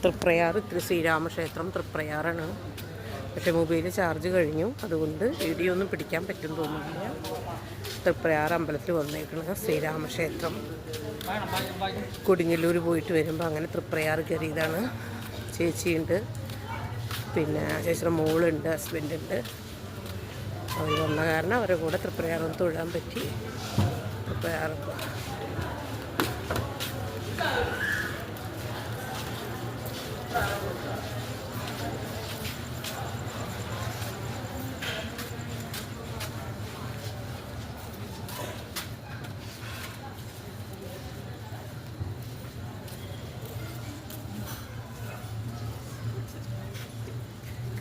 തൃപ്രയാർ ശ്രീരാമക്ഷേത്രം തൃപ്രയാറാണ്. പക്ഷേ mobile charge കഴിഞ്ഞു, അതുകൊണ്ട് വീഡിയോ ഒന്നും പിടിക്കാൻ പറ്റും തോന്നുന്നില്ല. തൃപ്രയാർ അമ്പലത്തിൽ വന്നേക്കുന്നത് ശ്രീരാമക്ഷേത്രം. കൊടുങ്ങല്ലൂർ പോയിട്ട് വരുമ്പോൾ അങ്ങനെ തൃപ്രയാർ കയറിയതാണ്. ചേച്ചിയുണ്ട്, പിന്നെ ചേച്ചിയുടെ മോളുണ്ട്, ഹസ്ബൻഡുണ്ട്. അവർ വന്ന കാരണം അവരുടെ കൂടെ തൃപ്രയാറൊന്ന് തൊഴാൻ പറ്റി. തൃപ്രയാർ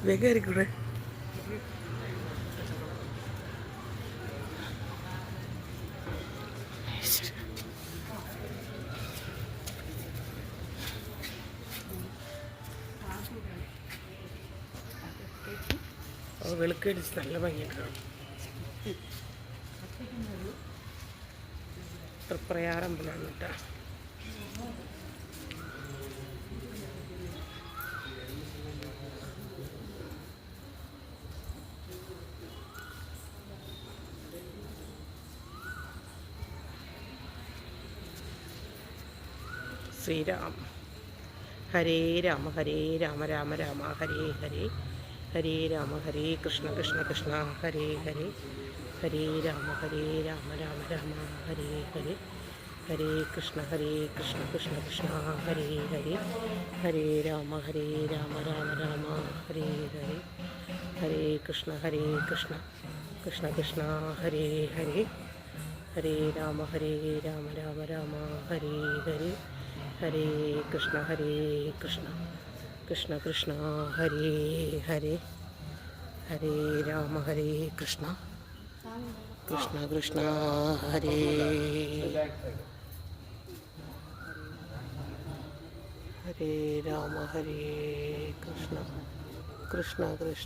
വേഗം ആയിരിക്കൂടെ. വെളുക്കടിച്ച് നല്ല ഭംഗിയൊക്കെയാണ്. തൃപ്രയാർ അമ്പലമാണ് കേട്ടോ. ശ്രീരാം. ഹരേ രാമ ഹരേ രാമ രാമ രാമ ഹരേ ഹരേ, ഹരേ രാമ ഹരേ കൃഷ്ണ കൃഷ്ണ കൃഷ്ണ ഹരേ ഹരേ, ഹരേ രാമ രാമ രാമ ഹരേ ഹരേ, ഹരേ കൃഷ്ണ കൃഷ്ണ കൃഷ്ണ ഹരേ ഹരേ, ഹരേ രാമ രാമ രാമ ഹരേ ഹരേ, ഹരേ കൃഷ്ണ കൃഷ്ണ കൃഷ്ണ ഹരേ ഹരേ, ഹരേ രാമ രാമ രാമ ഹരേ ഹരേ, ഹരേ കൃഷ്ണ കൃഷ്ണ കൃഷ്ണ ഹരേ ഹരേ, ഹരേ രാമ കൃഷ്ണ കൃഷ്ണ ഹരേ, ഹരേ രാമ കൃഷ്ണ കൃഷ്ണ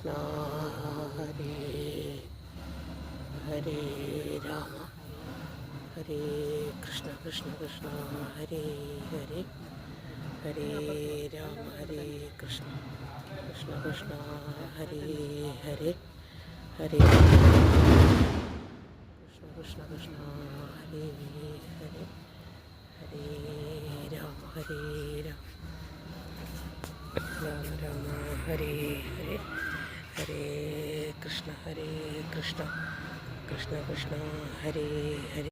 ഹരേ, ഹരേ രാമ ഹരേ കൃഷ്ണ കൃഷ്ണ ഹരേ ഹരേ, ഹരേ രാമ കൃഷ്ണ കൃഷ്ണ ഹരേ ഹരേ, ഹരേ കൃഷ്ണ ഹരേ ഹരേ, ഹരേ രാമ രാമ ഹരേ ഹരേ, ഹരേ കൃഷ്ണ കൃഷ്ണ കൃഷ്ണ ഹരേ ഹരേ.